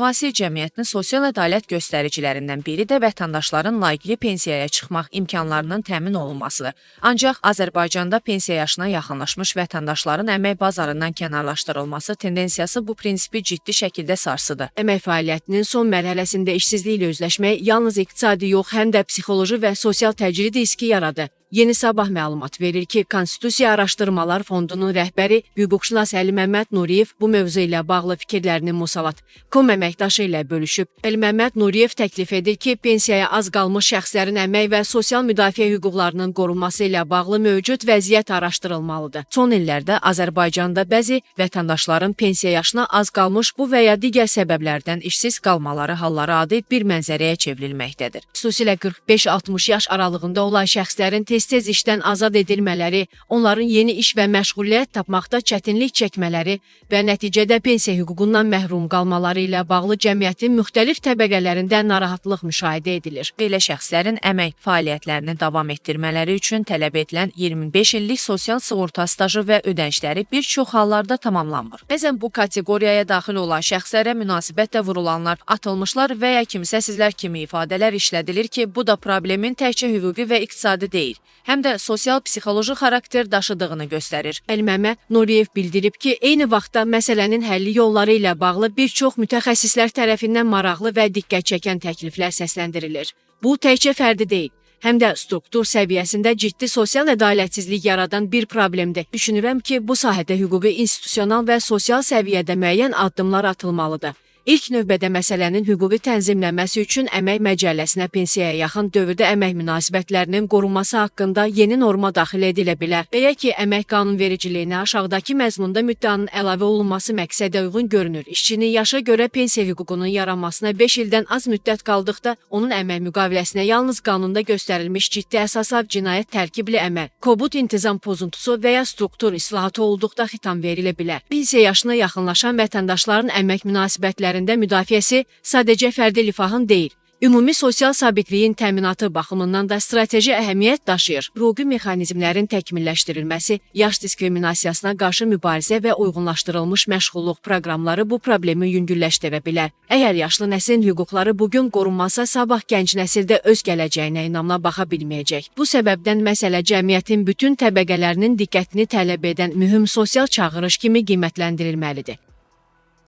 Müasir cəmiyyətin sosial ədalət göstəricilərindən biri də vətəndaşların layiqli pensiyaya çıxmaq imkanlarının təmin olunmasıdır. Ancaq Azərbaycanda pensiya yaşına yaxınlaşmış vətəndaşların əmək bazarından kənarlaşdırılması tendensiyası bu prinsipi ciddi şəkildə sarsıdır. Əmək fəaliyyətinin son mərhələsində işsizliklə üzləşmək yalnız iqtisadi yox, həm də psixoloji və sosial təcrid riski yaradır. Yeni Sabah məlumat verir ki, Konstitusiya Araşdırmalar Fondunun rəhbəri hüquqşünas Əli Məmməd Nuriyev bu mövzu ilə bağlı fikirlərini Musavat.com əməkdaşı ilə bölüşüb. Əli Məmməd Nuriyev təklif edir ki, pensiyaya az qalmış şəxslərin əmək və sosial müdafiə hüquqlarının qorunması ilə bağlı mövcud vəziyyət araşdırılmalıdır. Son illərdə Azərbaycanda bəzi vətəndaşların pensiya yaşına az qalmış bu və ya digər səbəblərdən işsiz qalmaları halları adi bir mənzərəyə çevrilməkdədir. Xüsusilə 45-60 yaş aralığında olan şəxslərin tez işdən azad edilmələri, onların yeni iş və məşğuliyyət tapmaqda çətinlik çəkmələri və nəticədə pensiya hüququndan məhrum qalmaları ilə bağlı cəmiyyətin müxtəlif təbəqələrində narahatlıq müşahidə edilir. Belə şəxslərin əmək fəaliyyətlərini davam etdirmələri üçün tələb edilən 25 illik sosial sığorta stajı və ödənişləri bir çox hallarda tamamlanmır. Bəzən bu kateqoriyaya daxil olan şəxslərə münasibətlə vurulanlar, atılmışlar və ya kimsəsizlər kimi ifadələr işlədilir ki, bu da problemin təkcə hüquqi və iqtisadi deyil, həm də sosial-psixoloji xarakter daşıdığını göstərir. Əli Məmməd Nuriyev bildirib ki, eyni vaxtda məsələnin həlli yolları ilə bağlı bir çox mütəxəssislər tərəfindən maraqlı və diqqət çəkən təkliflər səsləndirilir. Bu təkcə fərdi deyil, həm də struktur səviyyəsində ciddi sosial ədalətsizlik yaradan bir problemdir. Düşünürəm ki, bu sahədə hüquqi, institusional və sosial səviyyədə müəyyən addımlar atılmalıdır. İlk növbədə məsələnin hüquqi tənzimlənməsi üçün Əmək Məcəlləsinə pensiyaya yaxın dövrdə əmək münasibətlərinin qorunması haqqında yeni norma daxil edilə bilər. Belə ki, əmək qanunvericiliyinə aşağıdakı məzmunda müddianın əlavə olunması məqsədə uyğun görünür. İşçinin yaşa görə pensiya hüququnun yaranmasına 5 ildən az müddət qaldıqda, onun əmək müqaviləsinə yalnız qanunda göstərilmiş ciddi əsasla cinayət tərkibli əməl, kobud intizam pozuntusu və ya struktur islahatı olduqda xitam verilə bilər. Pensiya yaşına yaxınlaşan vətəndaşların əmək münasibətləri müdafiəsi sadəcə fərdi rifahın deyil, ümumi sosial sabitliyin təminatı baxımından da strateji əhəmiyyət daşıyır. Hüquqi mexanizmlərin təkmilləşdirilməsi, yaş diskriminasiyasına qarşı mübarizə və uyğunlaşdırılmış məşğulluq proqramları bu problemi yüngülləşdirə bilər. Əgər yaşlı nəslin hüquqları bugün qorunmasa, sabah gənc nəsildə öz gələcəyinə inamla baxa bilməyəcək. Bu səbəbdən məsələ cəmiyyətin bütün təbəqələrinin diqqətini tələb edən mühüm sosial çağırış kimi qiymətləndirilməlidir.